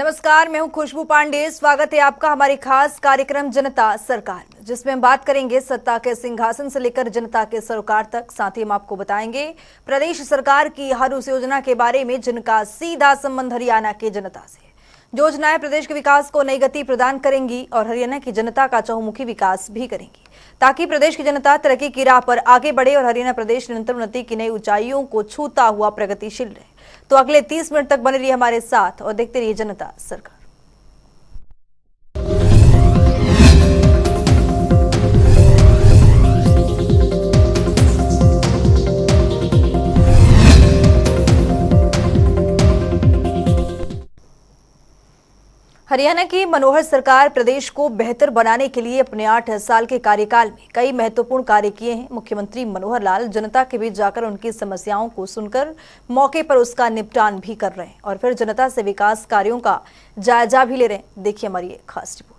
नमस्कार, मैं हूं खुशबू पांडे। स्वागत है आपका हमारे खास कार्यक्रम जनता सरकार में, जिसमें हम बात करेंगे सत्ता के सिंहासन से लेकर जनता के सरोकार तक। साथ ही हम आपको बताएंगे प्रदेश सरकार की हर उस योजना के बारे में जिनका सीधा संबंध हरियाणा की जनता से। योजनाएं प्रदेश के विकास को नई गति प्रदान करेंगी और हरियाणा की जनता का चहुमुखी विकास भी करेंगी, ताकि प्रदेश की जनता तरक्की की राह पर आगे बढ़े और हरियाणा प्रदेश निरंतर उन्नति की नई ऊंचाइयों को छूता हुआ प्रगतिशील रहे। तो अगले 30 मिनट तक बने रहिए हमारे साथ और देखते रहिए जनता सरकार। हरियाणा की मनोहर सरकार प्रदेश को बेहतर बनाने के लिए अपने 8 साल के कार्यकाल में कई महत्वपूर्ण कार्य किए हैं। मुख्यमंत्री मनोहर लाल जनता के बीच जाकर उनकी समस्याओं को सुनकर मौके पर उसका निपटान भी कर रहे हैं और फिर जनता से विकास कार्यों का जायजा भी ले रहे हैं। देखिए हमारी एक खास रिपोर्ट।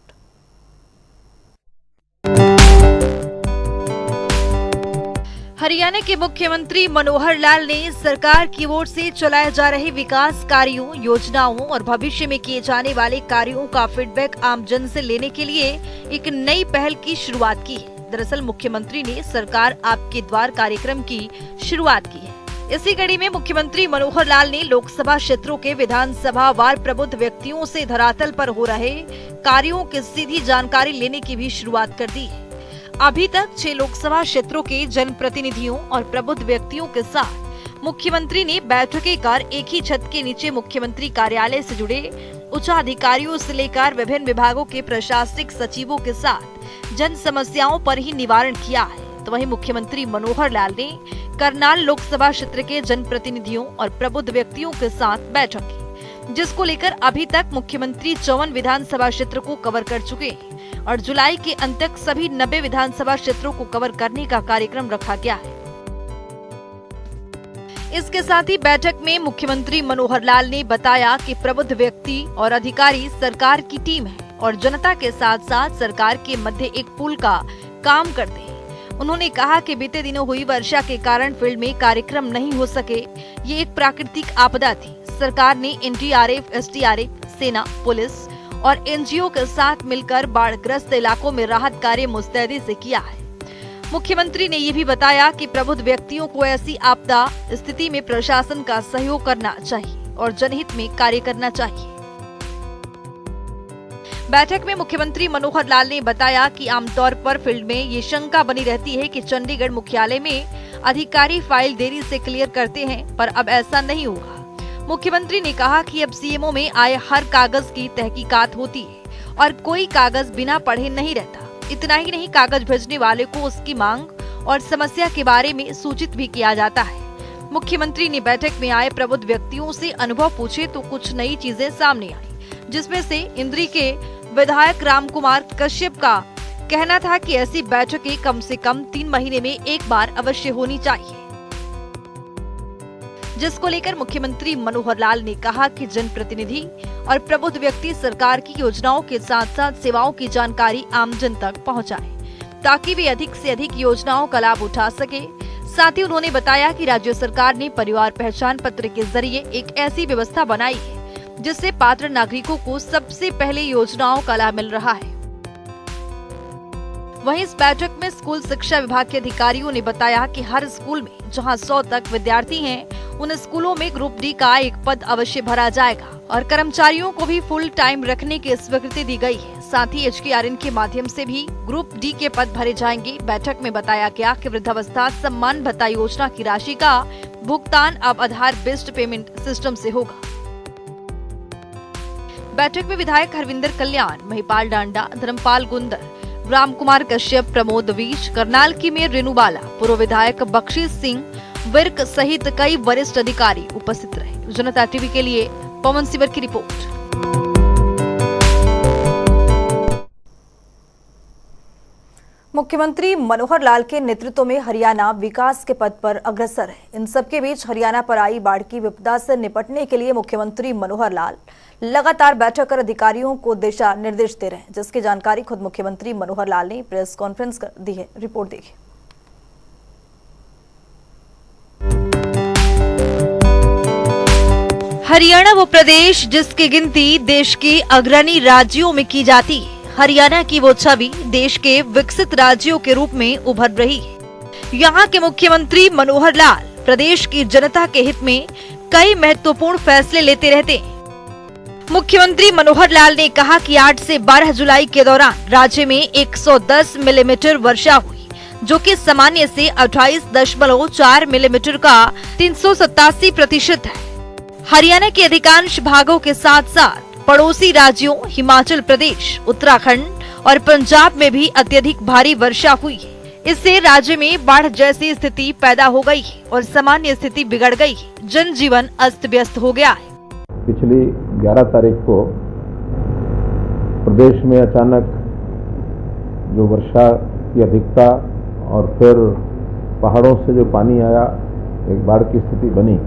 हरियाणा के मुख्यमंत्री मनोहर लाल ने सरकार की ओर से चलाए जा रहे विकास कार्यों, योजनाओं और भविष्य में किए जाने वाले कार्यों का फीडबैक आमजन से लेने के लिए एक नई पहल की शुरुआत की है। दरअसल मुख्यमंत्री ने सरकार आपके द्वार कार्यक्रम की शुरुआत की है। इसी कड़ी में मुख्यमंत्री मनोहर लाल ने लोकसभा क्षेत्रों के विधानसभा वार प्रबुद्ध व्यक्तियों से धरातल पर हो रहे कार्यों की सीधी जानकारी लेने की भी शुरुआत कर दी है। अभी तक 6 लोकसभा क्षेत्रों के जनप्रतिनिधियों और प्रबुद्ध व्यक्तियों के साथ मुख्यमंत्री ने बैठकें कर एक ही छत के नीचे मुख्यमंत्री कार्यालय से जुड़े उच्च अधिकारियों से लेकर विभिन्न विभागों के प्रशासनिक सचिवों के साथ जन समस्याओं पर ही निवारण किया है। तो वहीं मुख्यमंत्री मनोहर लाल ने करनाल लोकसभा क्षेत्र के जनप्रतिनिधियों और प्रबुद्ध व्यक्तियों के साथ बैठक की, जिसको लेकर अभी तक मुख्यमंत्री 54 विधानसभा क्षेत्र को कवर कर चुके हैं और जुलाई के अंत तक सभी 90 विधानसभा क्षेत्रों को कवर करने का कार्यक्रम रखा गया है। इसके साथ ही बैठक में मुख्यमंत्री मनोहर लाल ने बताया कि प्रबुद्ध व्यक्ति और अधिकारी सरकार की टीम है और जनता के साथ साथ सरकार के मध्य एक पुल का काम करते हैं। उन्होंने कहा कि बीते दिनों हुई वर्षा के कारण फील्ड में कार्यक्रम नहीं हो सके। ये एक प्राकृतिक आपदा थी। सरकार ने एनडीआरएफ, एसडीआरएफ, सेना, पुलिस और एनजीओ के साथ मिलकर बाढ़ग्रस्त इलाकों में राहत कार्य मुस्तैदी से किया है। मुख्यमंत्री ने ये भी बताया कि प्रबुद्ध व्यक्तियों को ऐसी आपदा स्थिति में प्रशासन का सहयोग करना चाहिए और जनहित में कार्य करना चाहिए। बैठक में मुख्यमंत्री मनोहर लाल ने बताया कि आमतौर पर फील्ड में ये शंका बनी रहती है कि चंडीगढ़ मुख्यालय में अधिकारी फाइल देरी से क्लियर करते हैं, पर अब ऐसा नहीं होगा। मुख्यमंत्री ने कहा कि अब सीएमओ में आए हर कागज की तहकीकात होती है और कोई कागज बिना पढ़े नहीं रहता। इतना ही नहीं, कागज भेजने वाले को उसकी मांग और समस्या के बारे में सूचित भी किया जाता है। मुख्यमंत्री ने बैठक में आए प्रबुद्ध व्यक्तियों से अनुभव पूछे तो कुछ नई चीजें सामने आई, जिसमें से इंद्री के विधायक रामकुमार कश्यप का कहना था कि ऐसी बैठकें कम से कम 3 महीने में एक बार अवश्य होनी चाहिए, जिसको लेकर मुख्यमंत्री मनोहर लाल ने कहा कि जनप्रतिनिधि और प्रबुद्ध व्यक्ति सरकार की योजनाओं के साथ साथ सेवाओं की जानकारी आमजन तक पहुंचाएं, ताकि वे अधिक से अधिक योजनाओं का लाभ उठा सके। साथ ही उन्होंने बताया कि राज्य सरकार ने परिवार पहचान पत्र के जरिए एक ऐसी व्यवस्था बनाई है जिससे पात्र नागरिकों को सबसे पहले योजनाओं का लाभ मिल रहा है। वहीं इस बैठक में स्कूल शिक्षा विभाग के अधिकारियों ने बताया कि हर स्कूल में जहां 100 तक विद्यार्थी हैं, उन स्कूलों में ग्रुप डी का एक पद अवश्य भरा जाएगा और कर्मचारियों को भी फुल टाइम रखने की स्वीकृति दी गई है। साथ ही HKRN के माध्यम से भी ग्रुप डी के पद भरे जाएंगे। बैठक में बताया गया कि वृद्धावस्था सम्मान भत्ता योजना की राशि का भुगतान अब आधार बेस्ड पेमेंट सिस्टम से होगा। बैठक में विधायक हरविंदर कल्याण, महिपाल डांडा, धर्मपाल गुंदर, रामकुमार कश्यप, प्रमोद वीश, करनाल की मेयर रेणु बाला, पूर्व विधायक बख्शीश सिंह विर्क सहित कई वरिष्ठ अधिकारी उपस्थित रहे। जनता टीवी के लिए पवन सिवर की रिपोर्ट। मुख्यमंत्री मनोहर लाल के नेतृत्व में हरियाणा विकास के पथ पर अग्रसर है। इन सबके बीच हरियाणा पर आई बाढ़ की विपदा से निपटने के लिए मुख्यमंत्री मनोहर लाल लगातार बैठक कर अधिकारियों को दिशा निर्देश दे रहे हैं, जिसकी जानकारी खुद मुख्यमंत्री मनोहर लाल ने प्रेस कॉन्फ्रेंस कर दी है। रिपोर्ट देखिए। हरियाणा वो प्रदेश जिसकी गिनती देश के अग्रणी राज्यों में की जाती है। हरियाणा की वो छवि देश के विकसित राज्यों के रूप में उभर रही है। यहाँ के मुख्यमंत्री मनोहर लाल प्रदेश की जनता के हित में कई महत्वपूर्ण फैसले लेते रहते हैं। मुख्यमंत्री मनोहर लाल ने कहा कि 8 से 12 जुलाई के दौरान राज्य में 110 मिलीमीटर वर्षा हुई, जो कि सामान्य से 28.4 मिलीमीटर का 387% है। हरियाणा के अधिकांश भागों के साथ साथ पड़ोसी राज्यों हिमाचल प्रदेश, उत्तराखंड और पंजाब में भी अत्यधिक भारी वर्षा हुई है। इससे राज्य में बाढ़ जैसी स्थिति पैदा हो गई है और सामान्य स्थिति बिगड़ गई है। जनजीवन अस्त व्यस्त हो गया है। पिछली 11 तारीख को प्रदेश में अचानक जो वर्षा की अधिकता और फिर पहाड़ों से जो पानी आया, एक बाढ़ की स्थिति बनी।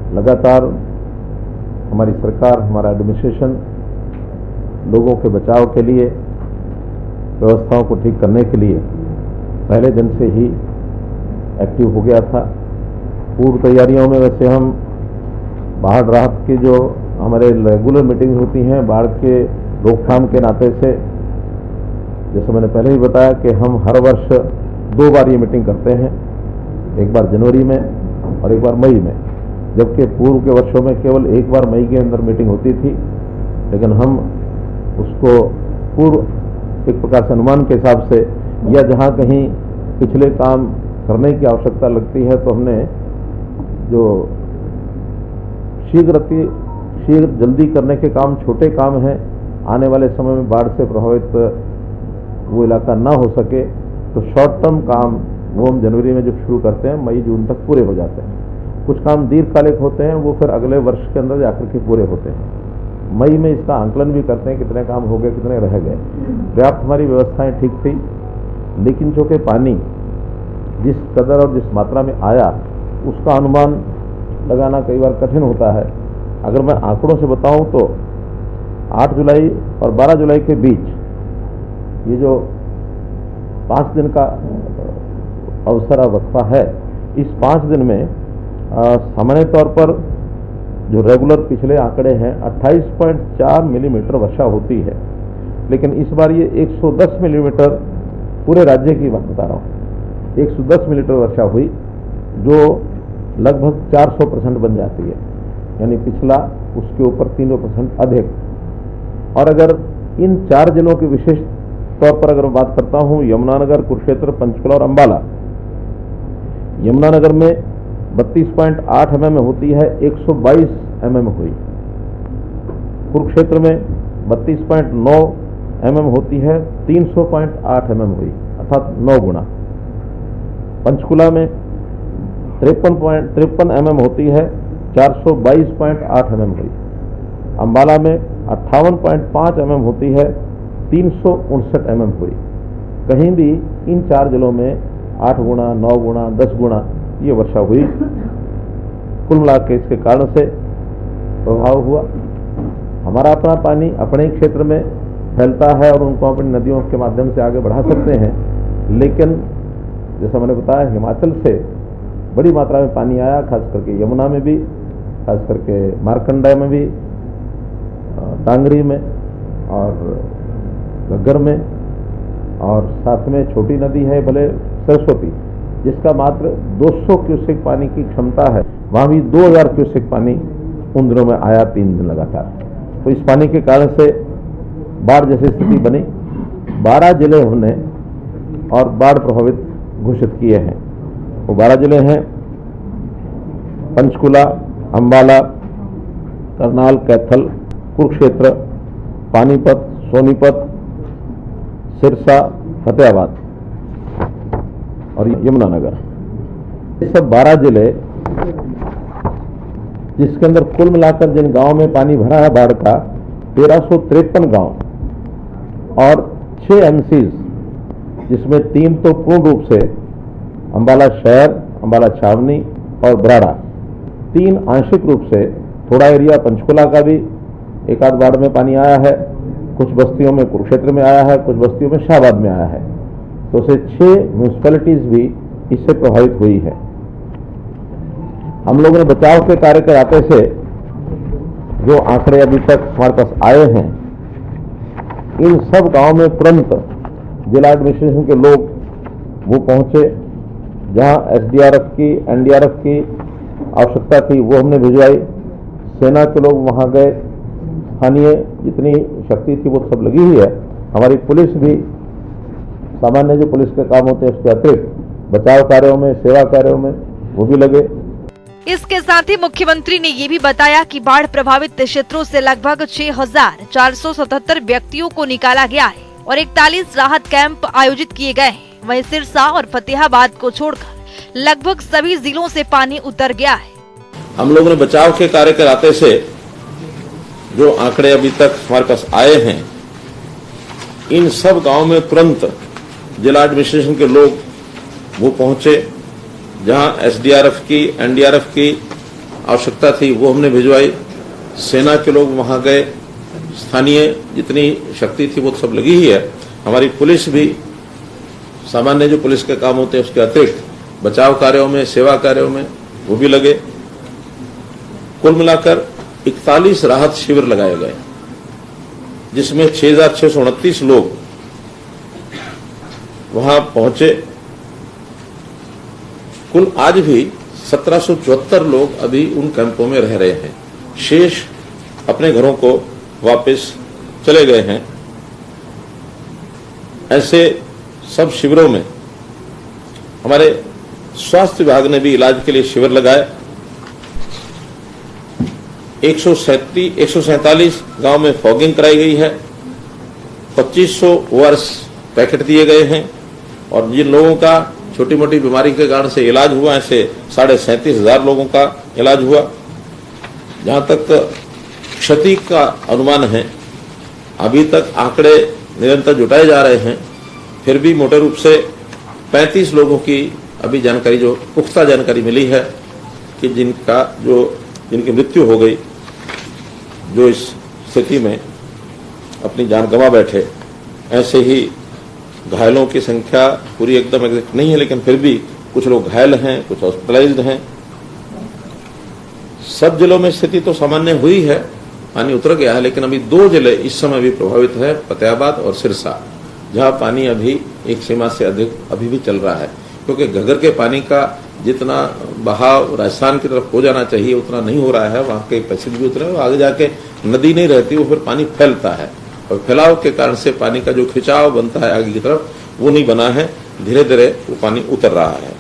लगातार हमारी सरकार, हमारा एडमिनिस्ट्रेशन लोगों के बचाव के लिए, व्यवस्थाओं को ठीक करने के लिए पहले दिन से ही एक्टिव हो गया था। पूर्व तैयारियों में वैसे हम बाढ़ राहत की जो हमारे रेगुलर मीटिंग्स होती हैं बाढ़ के रोकथाम के नाते से, जैसे मैंने पहले ही बताया कि हम हर वर्ष 2 बार ये मीटिंग करते हैं, एक बार जनवरी में और एक बार मई में, जबकि पूर्व के वर्षों में केवल एक बार मई के अंदर मीटिंग होती थी। लेकिन हम उसको पूर्व एक प्रकार से अनुमान के हिसाब से, या जहाँ कहीं पिछले काम करने की आवश्यकता लगती है तो हमने जो शीघ्र जल्दी करने के काम, छोटे काम हैं, आने वाले समय में बाढ़ से प्रभावित वो इलाका ना हो सके, तो शॉर्ट टर्म काम वो हम जनवरी में जब शुरू करते हैं मई जून तक पूरे हो जाते हैं। कुछ काम दीर्घकालिक होते हैं, वो फिर अगले वर्ष के अंदर जाकर के पूरे होते हैं। मई में इसका आंकलन भी करते हैं, कितने काम हो गए, कितने रह गए। पर्याप्त हमारी व्यवस्थाएं ठीक थी, लेकिन चूंकि पानी जिस कदर और जिस मात्रा में आया उसका अनुमान लगाना कई बार कठिन होता है। अगर मैं आंकड़ों से बताऊं तो 8 जुलाई और 12 जुलाई के बीच ये जो 5 दिन का अवसर वक्फा है, इस 5 दिन में सामान्य तौर पर जो रेगुलर पिछले आंकड़े हैं 28.4 मिलीमीटर वर्षा होती है, लेकिन इस बार ये 110 मिलीमीटर, पूरे राज्य की बात बता रहा हूँ, 110 मिलीमीटर वर्षा हुई, जो लगभग 400% बन जाती है, यानी पिछला उसके ऊपर 300% अधिक। और अगर इन 4 जिलों के विशेष तौर पर अगर बात करता हूँ, यमुनानगर, कुरुक्षेत्र, पंचकुला और अंबाला, यमुनानगर में 32.8 mm होती है, 122 mm हुई। कुरुक्षेत्र में 32.9 mm होती है, 300.8 mm हुई, अर्थात 9 गुना। पंचकुला में 53 mm होती है, 422.8 mm हुई। अंबाला में 58.5 mm होती है, 359 mm हुई। कहीं भी इन 4 जिलों में 8 गुना, 9 गुना, 10 गुना ये वर्षा हुई। कुल मिला के इसके कारण से प्रभाव हुआ। हमारा अपना पानी अपने ही क्षेत्र में फैलता है और उनको अपनी नदियों के माध्यम से आगे बढ़ा सकते हैं, लेकिन जैसा मैंने बताया हिमाचल से बड़ी मात्रा में पानी आया, खास करके यमुना में भी, खास करके मारकंडा में भी, टांगरी में और घग्गर में, और साथ में छोटी नदी है भले सरस्वती, जिसका मात्र 200 क्यूसेक पानी की क्षमता है, वहाँ भी 2000 क्यूसेक पानी उन दिनों में आया 3 दिन लगातार। तो इस पानी के कारण से बाढ़ जैसी स्थिति बनी। 12 जिले हमने और बाढ़ प्रभावित घोषित किए हैं। वो 12 जिले हैं पंचकुला, अंबाला, करनाल, कैथल, कुरुक्षेत्र, पानीपत, सोनीपत, सिरसा, फतेहाबाद और यमुनानगर। ये सब 12 जिले, जिसके अंदर कुल मिलाकर जिन गांवों में पानी भरा है बाढ़ का 1353 गांव और 6 MCs, जिसमें 3 तो पूर्ण रूप से अंबाला शहर, अंबाला छावनी और बराड़ा, 3 आंशिक रूप से, थोड़ा एरिया पंचकुला का भी एक आध बाढ़ में पानी आया है, कुछ बस्तियों में कुरुक्षेत्र में आया है, कुछ बस्तियों में शाहबाद में आया है। तो से 6 म्यूनिसिपैलिटीज भी इससे प्रभावित हुई है। हम लोगों ने बचाव के कार्य के नाते से जो आंकड़े अभी तक हमारे पास आए हैं, इन सब गांव में तुरंत जिला एडमिनिस्ट्रेशन के लोग वो पहुंचे, जहां एसडीआरएफ की, एनडीआरएफ की आवश्यकता थी वो हमने भिजवाई। सेना के लोग वहां गए, स्थानीय जितनी शक्ति थी वो सब लगी हुई है। हमारी पुलिस भी, सामान्य जो पुलिस के काम होते हैं उसके अतिरिक्त बचाव कार्यों में, सेवा कार्यों में वो भी लगे। इसके साथ ही मुख्यमंत्री ने ये भी बताया कि बाढ़ प्रभावित क्षेत्रों से लगभग 6,477 व्यक्तियों को निकाला गया है और 41 राहत कैंप आयोजित किए गए हैं। वहीं सिरसा और फतेहाबाद को छोड़कर लगभग सभी जिलों से पानी उतर गया है। हम लोगों ने बचाव के कार्य कराते से जो आंकड़े अभी तक हमारे पास आए हैं, इन सब गांव में तुरंत जिला एडमिनिस्ट्रेशन के लोग वो पहुंचे, जहां एसडीआरएफ की, एनडीआरएफ की आवश्यकता थी वो हमने भिजवाई। सेना के लोग वहां गए, स्थानीय जितनी शक्ति थी वो सब लगी ही है। हमारी पुलिस भी, सामान्य जो पुलिस के काम होते हैं उसके अतिरिक्त बचाव कार्यों में, सेवा कार्यों में वो भी लगे। कुल मिलाकर 41 राहत शिविर लगाए गए, जिसमें 6,629 लोग वहां पहुंचे। कुल आज भी 1,774 लोग अभी उन कैंपों में रह रहे हैं, शेष अपने घरों को वापस चले गए हैं। ऐसे सब शिविरों में हमारे स्वास्थ्य विभाग ने भी इलाज के लिए शिविर लगाए। 147 गांव में फॉगिंग कराई गई है, 2500 ओआरएस पैकेट दिए गए हैं और जिन लोगों का छोटी मोटी बीमारी के कारण से इलाज हुआ, ऐसे 37,500 लोगों का इलाज हुआ। जहां तक क्षति का अनुमान है, अभी तक आंकड़े निरंतर जुटाए जा रहे हैं, फिर भी मोटे रूप से 35 लोगों की अभी जानकारी, जो पुख्ता जानकारी मिली है कि जिनकी मृत्यु हो गई, जो इस स्थिति में अपनी जान गंवा बैठे। ऐसे ही घायलों की संख्या पूरी एकदम एग्जैक्ट नहीं है, लेकिन फिर भी कुछ लोग घायल हैं, कुछ हॉस्पिटलाइज्ड हैं। सब जिलों में स्थिति तो सामान्य हुई है, पानी उतर गया है, लेकिन अभी 2 जिले इस समय भी प्रभावित है, फतेहाबाद और सिरसा, जहां पानी अभी एक सीमा से अधिक अभी भी चल रहा है। क्योंकि घग्गर के पानी का जितना बहाव राजस्थान की तरफ हो जाना चाहिए उतना नहीं हो रहा है। वहां के पैसेज भी उतरे, आगे जाके नदी नहीं रहती, वो फिर पानी फैलता है और फैलाव के कारण से पानी का जो खिंचाव बनता है आगे की तरफ, वो नहीं बना है। धीरे धीरे वो पानी उतर रहा है।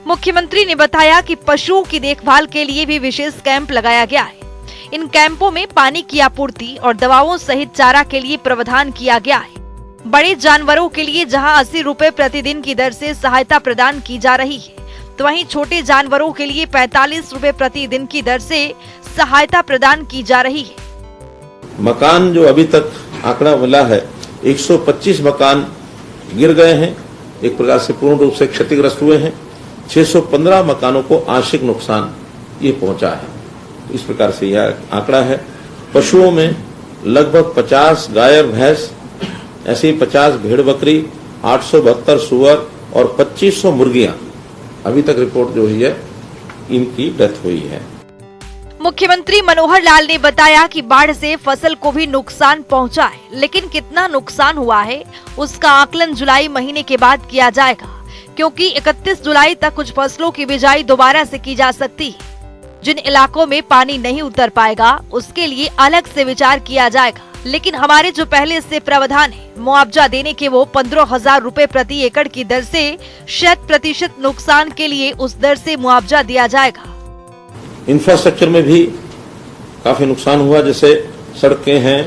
मुख्यमंत्री ने बताया कि पशुओं की देखभाल के लिए भी विशेष कैंप लगाया गया है। इन कैंपों में पानी की आपूर्ति और दवाओं सहित चारा के लिए प्रावधान किया गया है। बड़े जानवरों के लिए जहां 80 रुपए प्रतिदिन की दर से सहायता प्रदान की जा रही है, तो वहीं छोटे जानवरों के लिए 45 रुपए प्रतिदिन की दर से सहायता प्रदान की जा रही है। मकान जो अभी तक आंकड़ा मिला है, 125 मकान गिर गए हैं, एक प्रकार से पूर्ण रूप से क्षतिग्रस्त हुए हैं। 615 मकानों को आंशिक नुकसान ये पहुंचा है। इस प्रकार से यह आंकड़ा है। पशुओं में लगभग 50 गाय और भैंस, ऐसे ही 50 भेड़ बकरी, 872 सुअर और 2500 मुर्गियां अभी तक रिपोर्ट जो हुई है इनकी डेथ हुई है। मुख्यमंत्री मनोहर लाल ने बताया कि बाढ़ से फसल को भी नुकसान पहुंचा है, लेकिन कितना नुकसान हुआ है उसका आकलन जुलाई महीने के बाद किया जाएगा, क्योंकि 31 जुलाई तक कुछ फसलों की बिजाई दोबारा से की जा सकती है। जिन इलाकों में पानी नहीं उतर पाएगा उसके लिए अलग से विचार किया जाएगा, लेकिन हमारे जो पहले से प्रावधान है मुआवजा देने के, वो 15,000 रुपए प्रति एकड़ की दर से 100% नुकसान के लिए उस दर से मुआवजा दिया जाएगा। इंफ्रास्ट्रक्चर में भी काफी नुकसान हुआ, जैसे सड़कें हैं,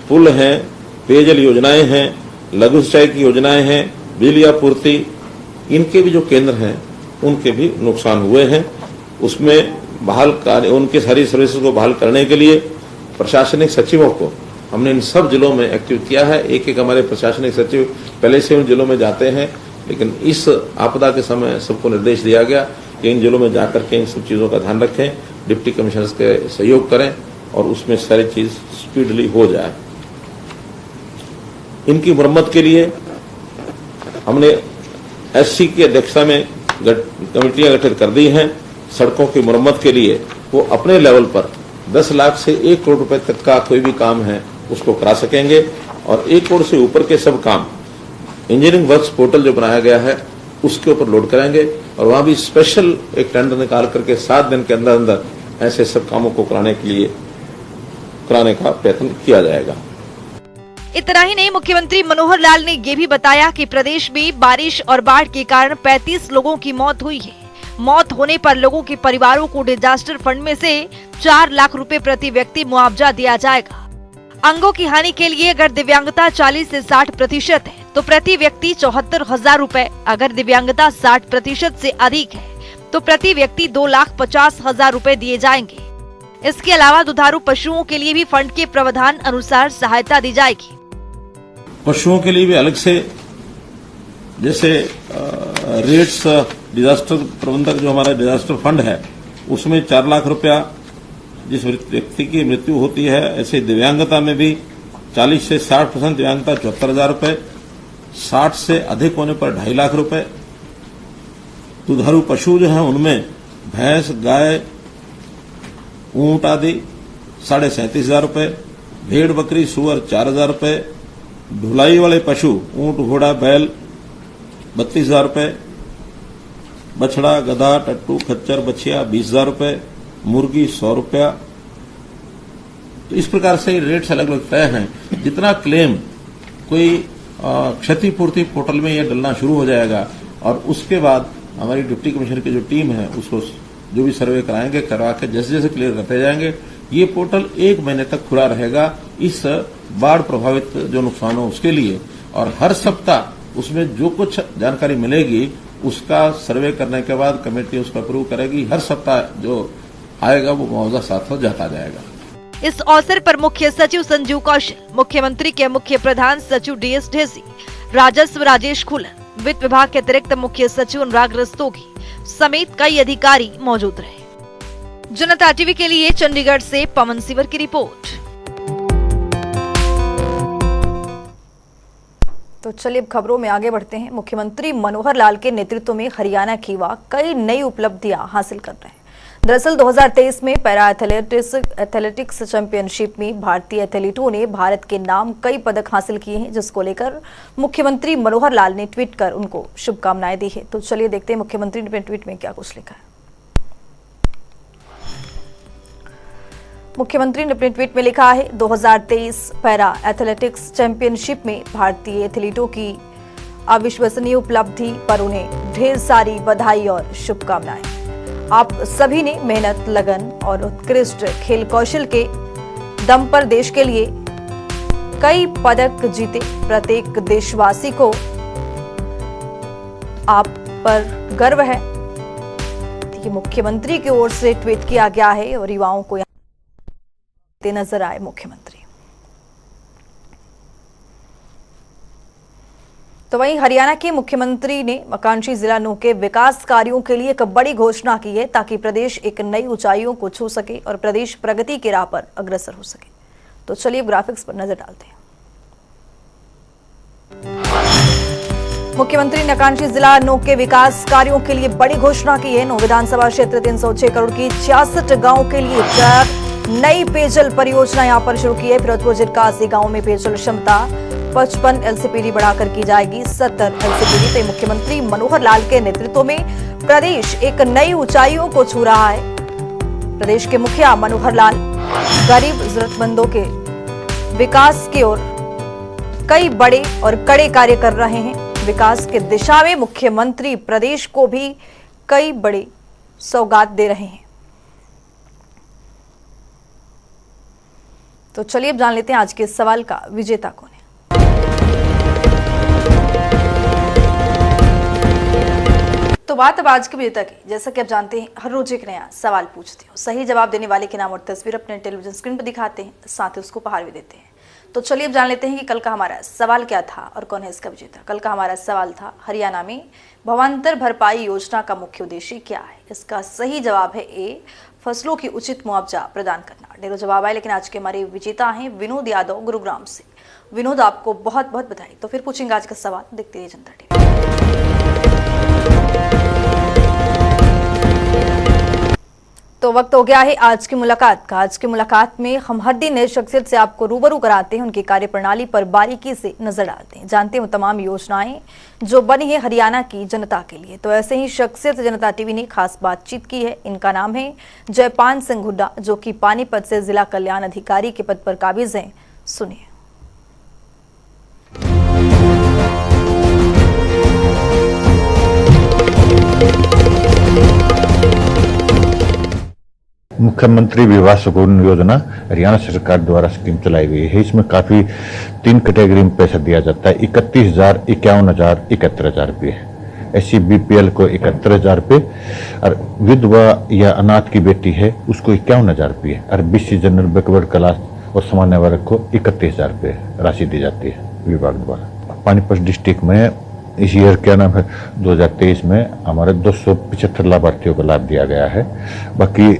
पुल हैं, पेयजल योजनाएं हैं, लघु सिंचाई की योजनाएं हैं, बिजली आपूर्ति, इनके भी जो केंद्र हैं उनके भी नुकसान हुए हैं। उसमें बहाल कार्य, उनके सारी सर्विसेज को बहाल करने के लिए प्रशासनिक सचिवों को हमने इन सब जिलों में एक्टिव किया है। एक एक हमारे प्रशासनिक सचिव पहले से उन जिलों में जाते हैं, लेकिन इस आपदा के समय सबको निर्देश दिया गया कि इन जिलों में जाकर के इन सब चीजों का ध्यान रखें, डिप्टी कमिश्नर्स के सहयोग करें और उसमें सारी चीज स्पीडली हो जाए। इनकी मरम्मत के लिए हमने एससी की अध्यक्षता में कमेटियां गठित कर दी हैं। सड़कों की मरम्मत के लिए वो अपने लेवल पर 10 लाख से 1 करोड़ रुपए तक का कोई भी काम है उसको करा सकेंगे और 1 करोड़ से ऊपर के सब काम इंजीनियरिंग वर्क्स पोर्टल जो बनाया गया है उसके ऊपर लोड कराएंगे और वहां भी स्पेशल एक टेंडर निकाल करके 7 दिन के अंदर अंदर ऐसे सब कामों को कराने का प्रयत्न किया जाएगा। इतना ही नहीं, मुख्यमंत्री मनोहर लाल ने ये भी बताया कि प्रदेश में बारिश और बाढ़ के कारण 35 लोगों की मौत हुई है। मौत होने पर लोगों के परिवारों को डिजास्टर फंड में से 4 लाख रुपए प्रति व्यक्ति मुआवजा दिया जाएगा। अंगों की हानि के लिए अगर दिव्यांगता 40 से 60% है तो प्रति व्यक्ति 74,000 रुपए, अगर दिव्यांगता 60% से अधिक है तो प्रति व्यक्ति 2,50,000 रुपए दिए जाएंगे। इसके अलावा दुधारू पशुओं के लिए भी फंड के प्रावधान अनुसार सहायता दी जाएगी। पशुओं के लिए भी अलग से जैसे रेट्स डिजास्टर प्रबंधक जो हमारा डिजास्टर फंड है उसमें 4 लाख रुपया जिस व्यक्ति की मृत्यु होती है, ऐसे दिव्यांगता में भी 40 से 60% दिव्यांगता 74,000 रुपए, 60 से अधिक होने पर 2.5 लाख रुपए। दुधारू पशु जो हैं उनमें भैंस, गाय, ऊंट आदि 37,500 रुपए, भेड़, बकरी, सुअर 4,000 रुपए, ढुलाई वाले पशु ऊंट, घोड़ा, बैल 32,000 रुपए, बछड़ा, गधा, टट्टू, खच्चर, बछिया 20,000 रुपए, मुर्गी 100 रुपया। तो इस प्रकार से रेट्स अलग अलग तय हैं। जितना क्लेम कोई क्षतिपूर्ति पोर्टल में यह डलना शुरू हो जाएगा और उसके बाद हमारी डिप्टी कमिश्नर की जो टीम है उसको जो भी सर्वे कराएंगे, करवा के जैसे जैसे क्लियर करते जाएंगे। ये पोर्टल 1 महीने तक खुला रहेगा इस बाढ़ प्रभावित जो नुकसान हो उसके लिए, और हर सप्ताह उसमें जो कुछ जानकारी मिलेगी उसका सर्वे करने के बाद कमेटी उसका अप्रूव करेगी। हर सप्ताह जो आएगा वो मुआवजा साथ हो जाता जाएगा। इस अवसर पर मुख्य सचिव संजीव कौशल, मुख्यमंत्री के मुख्य प्रधान सचिव DS ढेसी, राजस्व राजेश खुलन, वित्त विभाग के अतिरिक्त मुख्य सचिव अनुराग रस्तोगी समेत कई अधिकारी मौजूद रहे। जनता टीवी के लिए चंडीगढ़ से पवन सिवर की रिपोर्ट। तो चलिए अब खबरों में आगे बढ़ते हैं। मुख्यमंत्री मनोहर लाल के नेतृत्व में हरियाणा की युवा कई नई उपलब्धियां हासिल कर रहे हैं। दरअसल 2023 में पैरा एथलेटिक्स चैंपियनशिप में भारतीय एथलीटों ने भारत के नाम कई पदक हासिल किए हैं, जिसको लेकर मुख्यमंत्री मनोहर लाल ने ट्वीट कर उनको शुभकामनाएं दी है। तो चलिए देखते हैं मुख्यमंत्री ने अपने ट्वीट में क्या कुछ लिखा है। मुख्यमंत्री ने अपने ट्वीट में लिखा है, 2023 पैरा एथलेटिक्स चैंपियनशिप में भारतीय एथलीटों की अविश्वसनीय उपलब्धि पर उन्हें ढेर सारी बधाई और शुभकामनाएं। आप सभी ने मेहनत, लगन और उत्कृष्ट खेल कौशल के दम पर देश के लिए कई पदक जीते। प्रत्येक देशवासी को आप पर गर्व है। ये मुख्यमंत्री की ओर से ट्वीट किया गया है और युवाओं को नजर आए मुख्यमंत्री। तो वहीं हरियाणा के मुख्यमंत्री ने आकांक्षी जिला नूंह के विकास कार्यों के लिए एक बड़ी घोषणा की है, ताकि प्रदेश एक नई ऊंचाइयों को छू सके और प्रदेश प्रगति की राह पर अग्रसर हो सके। तो चलिए ग्राफिक्स पर नजर डालते हैं। मुख्यमंत्री ने आकांक्षी जिला नूंह के विकास कार्यों के लिए बड़ी घोषणा की है। नूंह विधानसभा क्षेत्र 306 करोड़ की 66 गाँव के लिए 4 नई पेयजल परियोजना यहां पर शुरू की है। फिरोजपुर जिले का 80 गांव में पेयजल क्षमता 55 LCPD बढ़ाकर की जाएगी 70 LCPD। तो मुख्यमंत्री मनोहर लाल के नेतृत्व में प्रदेश एक नई ऊंचाइयों को छू रहा है। प्रदेश के मुखिया मनोहर लाल गरीब जरूरतमंदों के विकास की ओर कई बड़े और कड़े कार्य कर रहे हैं। विकास की दिशा में मुख्यमंत्री प्रदेश को भी कई बड़ी सौगात दे रहे हैं। तो चलिए अब जान लेते हैं आज के सवाल का विजेता कौन है। तो बात अब आज के विजेता की। जैसा कि आप जानते हैं, हर रोज एक नया सवाल पूछते हो, सही जवाब देने वाले के नाम और तस्वीर अपने टेलीविजन स्क्रीन पर दिखाते हैं, साथ ही उसको उपहार भी देते हैं। तो चलिए अब जान लेते हैं कि कल का हमारा सवाल क्या था और कौन है इसका विजेता। कल का हमारा सवाल था, हरियाणा में भावांतर भरपाई योजना का मुख्य उद्देश्य क्या है। इसका सही जवाब है ए, फसलों की उचित मुआवजा प्रदान करना। ढेरों जवाब आए, लेकिन आज के हमारे विजेता हैं विनोद यादव गुरुग्राम से। विनोद, आपको बहुत बहुत बधाई। तो फिर पूछेंगे आज का सवाल, देखते रहिए जनता टीवी। तो वक्त हो गया है आज की मुलाकात का। आज की मुलाकात में हम हर दिन नए शख्सियत से आपको रूबरू कराते हैं, उनकी कार्यप्रणाली पर बारीकी से नजर डालते हैं, जानते हैं तमाम योजनाएं जो बनी है हरियाणा की जनता के लिए। तो ऐसे ही शख्सियत जनता टीवी ने खास बातचीत की है। इनका नाम है जयपाल सिंह हुड्डा, जो कि पानीपत से जिला कल्याण अधिकारी के पद पर काबिज हैं। सुनिए। मुख्यमंत्री विवाह सुकून योजना हरियाणा सरकार द्वारा स्कीम चलाई गई है। इसमें काफी 3 कैटेगरी में पैसा दिया जाता है। 31,000, 51,000, 71,000 रुपये। SC BPL को 71,000 रुपये और विधवा या अनाथ की बेटी है उसको 51,000 रुपये और BC जनरल बैकवर्ड क्लास और सामान्य वर्ग को 31,000 रुपये राशि दी जाती है विभाग द्वारा। पानीपत डिस्ट्रिक्ट में इस ईयर क्या नाम है 2023 में हमारे 275 लाभार्थियों को लाभ दिया गया है। बाकी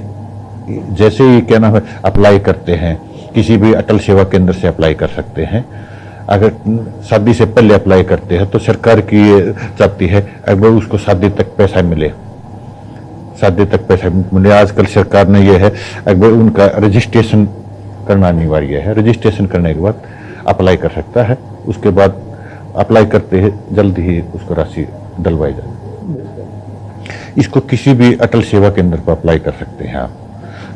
जैसे ही क्या नाम है अप्लाई करते हैं, किसी भी अटल सेवा केंद्र से अप्लाई कर सकते हैं। अगर शादी से पहले अप्लाई करते हैं तो सरकार की ये चाहती है अगर उसको शादी तक पैसा मिले, शादी तक पैसा मिले। आजकल सरकार ने ये है अगर उनका रजिस्ट्रेशन करना अनिवार्य है। रजिस्ट्रेशन करने के बाद अप्लाई कर सकता है। उसके बाद अप्लाई करते हैं जल्द ही उसको राशि डलवाई जाए। इसको किसी भी अटल सेवा केंद्र पर अप्लाई कर सकते हैं आप।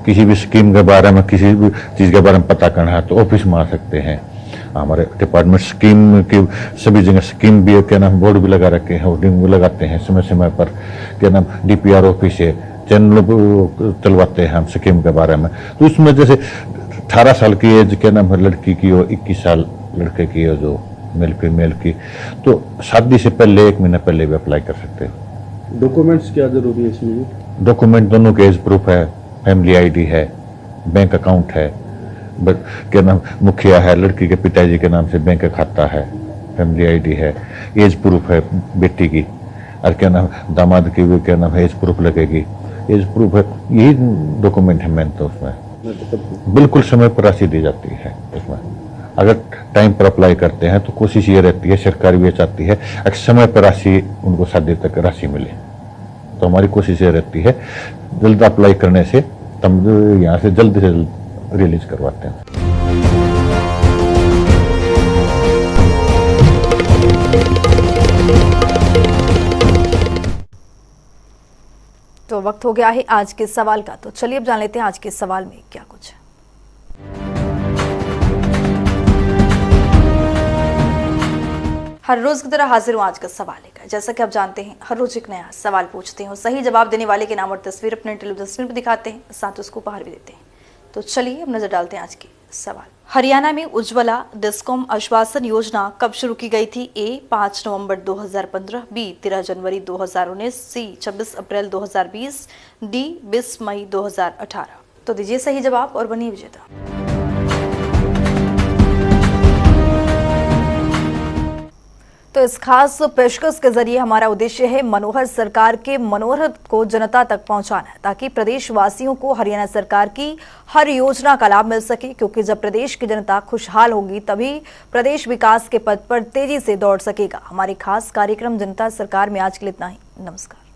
किसी भी स्कीम के बारे में, किसी भी चीज़ के बारे में पता करना है तो ऑफिस में आ सकते हैं। हमारे डिपार्टमेंट स्कीम की सभी जगह स्कीम भी क्या नाम बोर्ड भी लगा रखे हैं, होर्डिंग भी लगाते हैं समय समय पर। क्या नाम DPR ऑफिस है, चैनल चलवाते हैं हम स्कीम के बारे में। तो उसमें जैसे 18 साल की एज क्या नाम है लड़की की हो, 21 साल लड़के की हो, जो मेल फीमेल की, तो शादी से पहले 1 महीना पहले भी अप्लाई कर सकते हैं। डॉक्यूमेंट्स क्या जरूरी है इसमें? डॉक्यूमेंट दोनों के एज प्रूफ है, फैमिली ID है, बैंक अकाउंट है, क्या नाम मुखिया है, लड़की के पिताजी के नाम से बैंक खाता है, फैमिली ID है, एज प्रूफ है बेटी की, और क्या नाम दामाद की भी क्या नाम है एज प्रूफ लगेगी, एज प्रूफ है। यही डॉक्यूमेंट है मेन। तो उसमें बिल्कुल समय पर राशि दी जाती है। उसमें अगर टाइम पर अप्लाई करते हैं तो कोशिश ये रहती है, सरकार भी ये चाहती है अगर समय पर राशि उनको शादी तक राशि मिले। तो हमारी कोशिश ये रहती है जल्द अप्लाई करने से हम यहाँ से जल्द रिलीज करवाते हैं। तो वक्त हो गया है आज के सवाल का। तो चलिए अब जान लेते हैं आज के सवाल में क्या कुछ है। हर रोज की तरह हाजिर हूँ आज का सवाल लेकर। जैसा कि आप जानते हैं हर रोज एक नया सवाल पूछते हैं और सही जवाब देने वाले के नाम और तस्वीर अपने टेलीविजन स्क्रीन पर दिखाते हैं, साथ उसको उपहार भी देते हैं। तो चलिए अब नजर डालते हैं आज के सवाल। हरियाणा में उज्ज्वला डिस्कॉम आश्वासन योजना कब शुरू की गई थी? A 5 November 2015, B 13 January 2019, C 26 April 2020, D 20 मई 2018। तो दीजिए सही जवाब और बनिए विजेता। तो इस खास पेशकश के जरिए हमारा उद्देश्य है मनोहर सरकार के मनोरथ को जनता तक पहुंचाना, ताकि प्रदेशवासियों को हरियाणा सरकार की हर योजना का लाभ मिल सके। क्योंकि जब प्रदेश की जनता खुशहाल होगी तभी प्रदेश विकास के पथ पर तेजी से दौड़ सकेगा। हमारे खास कार्यक्रम जनता सरकार में आज के लिए इतना ही। नमस्कार।